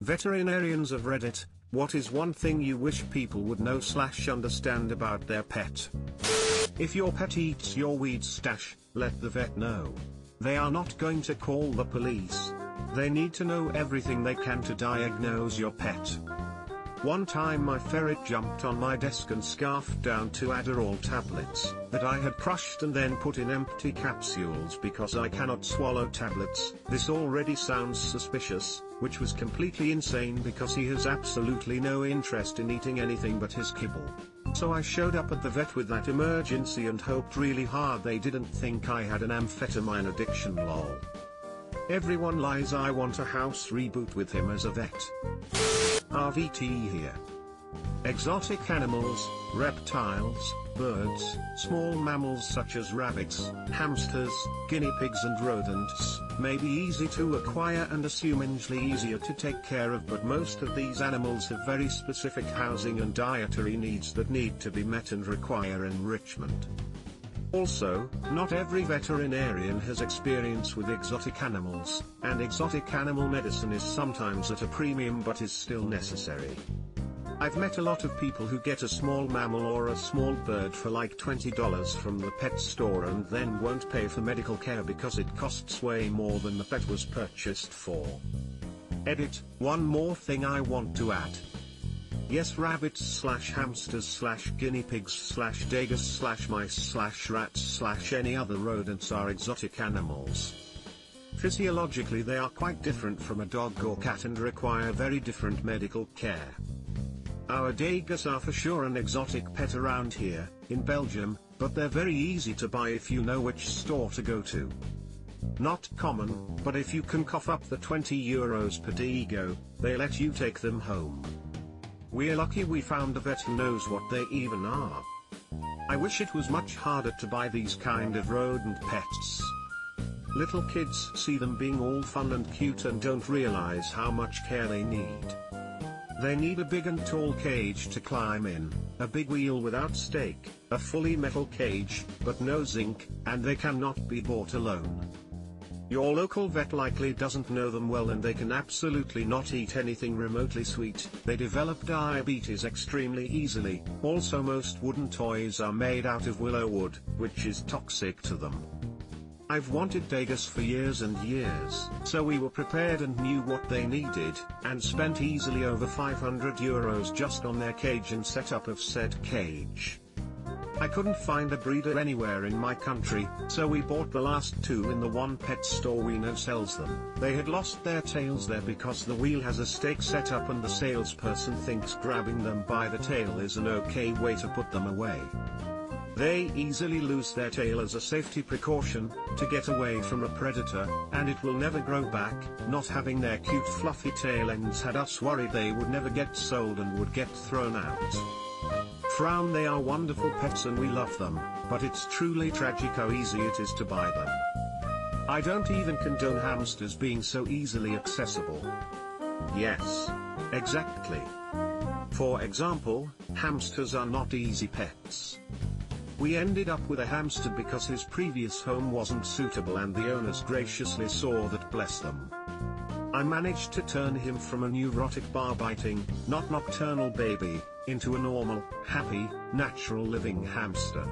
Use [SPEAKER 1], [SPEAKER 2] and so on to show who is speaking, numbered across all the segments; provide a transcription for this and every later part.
[SPEAKER 1] Veterinarians of Reddit, what is one thing you wish people would know/understand about their pet? If your pet eats your weed stash, let the vet know. They are not going to call the police. They need to know everything they can to diagnose your pet. One time my ferret jumped on my desk and scarfed down 2 Adderall tablets that I had crushed and then put in empty capsules because I cannot swallow tablets. This already sounds suspicious, which was completely insane because he has absolutely no interest in eating anything but his kibble. So I showed up at the vet with that emergency and hoped really hard they didn't think I had an amphetamine addiction lol. Everyone lies. I want a house reboot with him as a vet. RVT here. Exotic animals, reptiles, birds, small mammals such as rabbits, hamsters, guinea pigs and rodents, may be easy to acquire and assumingly easier to take care of, but most of these animals have very specific housing and dietary needs that need to be met and require enrichment. Also, not every veterinarian has experience with exotic animals, and exotic animal medicine is sometimes at a premium but is still necessary. I've met a lot of people who get a small mammal or a small bird for like $20 from the pet store and then won't pay for medical care because it costs way more than the pet was purchased for. Edit, one more thing I want to add. Yes, rabbits/hamsters/guinea pigs/dagus/mice/rats/any other rodents are exotic animals. Physiologically they are quite different from a dog or cat and require very different medical care. Our dagus are for sure an exotic pet around here, in Belgium, but they're very easy to buy if you know which store to go to. Not common, but if you can cough up the €20 per dago, they let you take them home. We're lucky we found a vet who knows what they even are. I wish it was much harder to buy these kind of rodent pets. Little kids see them being all fun and cute and don't realize how much care they need. They need a big and tall cage to climb in, a big wheel without stake, a fully metal cage, but no zinc, and they cannot be bought alone. Your local vet likely doesn't know them well and they can absolutely not eat anything remotely sweet. They develop diabetes extremely easily. Also, most wooden toys are made out of willow wood, which is toxic to them. I've wanted dagus for years and years, so we were prepared and knew what they needed, and spent easily over €500 just on their cage and setup of said cage. I couldn't find a breeder anywhere in my country, so we bought the last 2 in the one pet store we know sells them. They had lost their tails there because the wheel has a stake set up and the salesperson thinks grabbing them by the tail is an okay way to put them away. They easily lose their tail as a safety precaution, to get away from a predator, and it will never grow back. Not having their cute fluffy tail ends had us worried they would never get sold and would get thrown out. Frown, they are wonderful pets and we love them, but it's truly tragic how easy it is to buy them. I don't even condone hamsters being so easily accessible. Yes. Exactly. For example, hamsters are not easy pets. We ended up with a hamster because his previous home wasn't suitable and the owners graciously saw that, bless them. I managed to turn him from a neurotic bar-biting, not nocturnal baby, into a normal, happy, natural living hamster.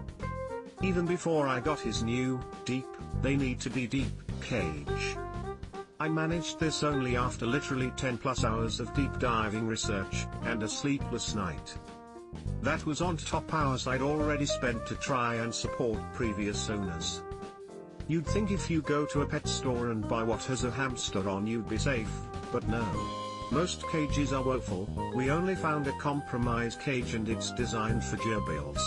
[SPEAKER 1] Even before I got his new, deep, they need to be deep, cage. I managed this only after literally 10+ hours of deep diving research, and a sleepless night. That was on top hours I'd already spent to try and support previous owners. You'd think if you go to a pet store and buy what has a hamster on you'd be safe, but no. Most cages are woeful. We only found a compromise cage and it's designed for gerbils.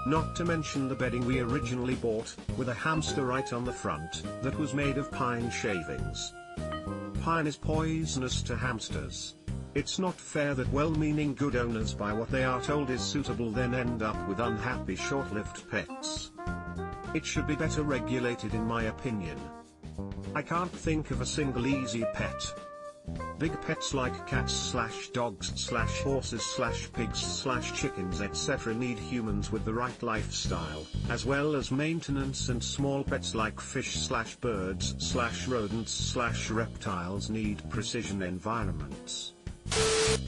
[SPEAKER 1] Not to mention the bedding we originally bought, with a hamster right on the front, that was made of pine shavings. Pine is poisonous to hamsters. It's not fair that well-meaning good owners buy what they are told is suitable then end up with unhappy short-lived pets. It should be better regulated in my opinion. I can't think of a single easy pet. Big pets like cats/dogs/horses/pigs/chickens etc. need humans with the right lifestyle, as well as maintenance, and small pets like fish/birds/rodents/reptiles need precision environments.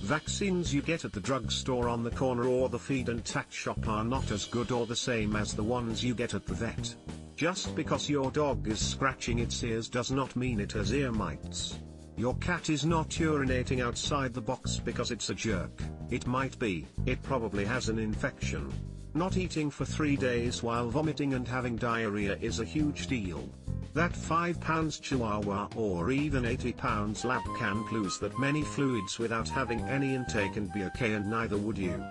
[SPEAKER 1] Vaccines you get at the drugstore on the corner or the feed and tack shop are not as good or the same as the ones you get at the vet. Just because your dog is scratching its ears does not mean it has ear mites. Your cat is not urinating outside the box because it's a jerk. It might be, it probably has an infection. Not eating for 3 days while vomiting and having diarrhea is a huge deal. That 5 pounds Chihuahua or even 80 pounds lab can lose that many fluids without having any intake and be okay, and neither would you.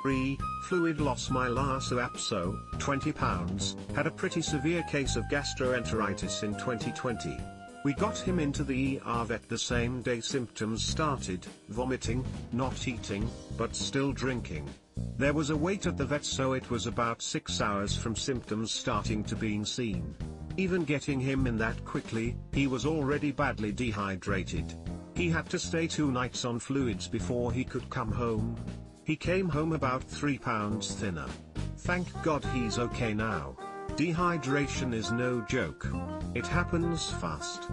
[SPEAKER 1] 3. Fluid loss. My Lhasa Apso, 20 pounds, had a pretty severe case of gastroenteritis in 2020. We got him into the ER vet the same day symptoms started: vomiting, not eating, but still drinking. There was a wait at the vet, so it was about 6 hours from symptoms starting to being seen. Even getting him in that quickly, he was already badly dehydrated. He had to stay 2 nights on fluids before he could come home. He came home about 3 pounds thinner. Thank God he's okay now. Dehydration is no joke. It happens fast.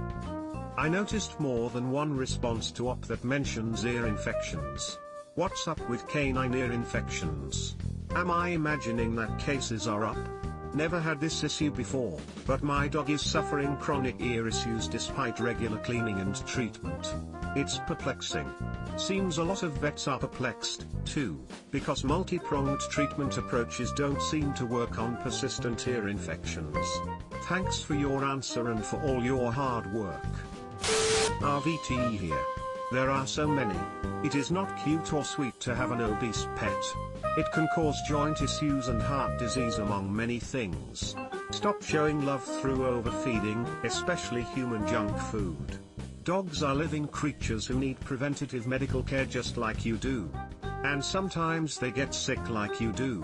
[SPEAKER 1] I noticed more than one response to op that mentions ear infections. What's up with canine ear infections? Am I imagining that cases are up? Never had this issue before, but my dog is suffering chronic ear issues despite regular cleaning and treatment. It's perplexing. Seems a lot of vets are perplexed, too, because multi-pronged treatment approaches don't seem to work on persistent ear infections. Thanks for your answer and for all your hard work. RVT here. There are so many. It is not cute or sweet to have an obese pet. It can cause joint issues and heart disease among many things. Stop showing love through overfeeding, especially human junk food. Dogs are living creatures who need preventative medical care just like you do. And sometimes they get sick like you do.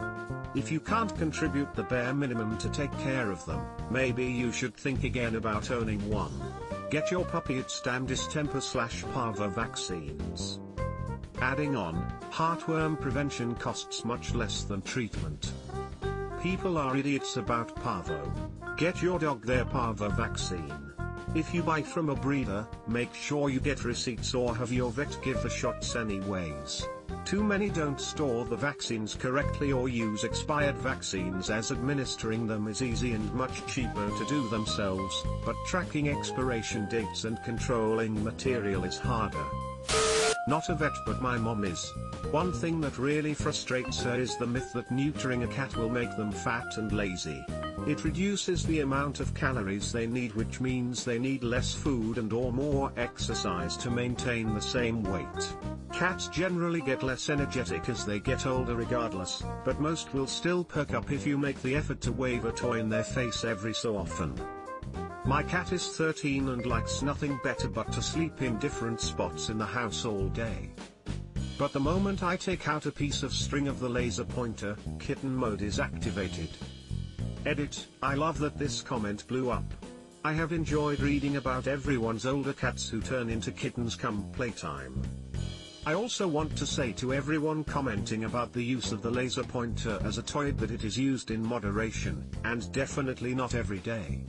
[SPEAKER 1] If you can't contribute the bare minimum to take care of them, maybe you should think again about owning one. Get your puppy its damn distemper/parvo vaccines. Adding on, heartworm prevention costs much less than treatment. People are idiots about parvo. Get your dog their parvo vaccine. If you buy from a breeder, make sure you get receipts or have your vet give the shots anyways. Too many don't store the vaccines correctly or use expired vaccines, as administering them is easy and much cheaper to do themselves, but tracking expiration dates and controlling material is harder. Not a vet, but my mom is. One thing that really frustrates her is the myth that neutering a cat will make them fat and lazy. It reduces the amount of calories they need, which means they need less food and or more exercise to maintain the same weight. Cats generally get less energetic as they get older regardless, but most will still perk up if you make the effort to wave a toy in their face every so often. My cat is 13 and likes nothing better but to sleep in different spots in the house all day. But the moment I take out a piece of string of the laser pointer, kitten mode is activated. Edit, I love that this comment blew up. I have enjoyed reading about everyone's older cats who turn into kittens come playtime. I also want to say to everyone commenting about the use of the laser pointer as a toy that it is used in moderation, and definitely not every day.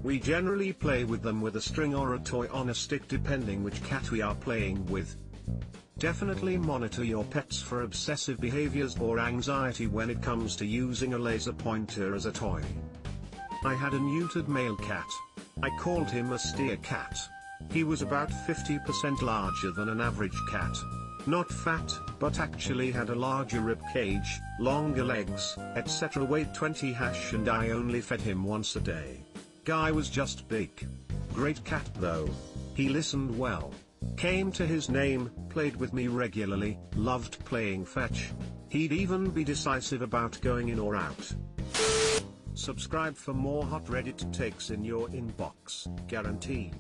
[SPEAKER 1] We generally play with them with a string or a toy on a stick depending which cat we are playing with. Definitely monitor your pets for obsessive behaviors or anxiety when it comes to using a laser pointer as a toy. I had a neutered male cat. I called him a steer cat. He was about 50% larger than an average cat. Not fat, but actually had a larger rib cage, longer legs, etc. Weighed 20 and I only fed him once a day. Guy was just big. Great cat though. He listened well. Came to his name, played with me regularly, loved playing fetch. He'd even be decisive about going in or out. Subscribe for more hot Reddit takes in your inbox, guaranteed.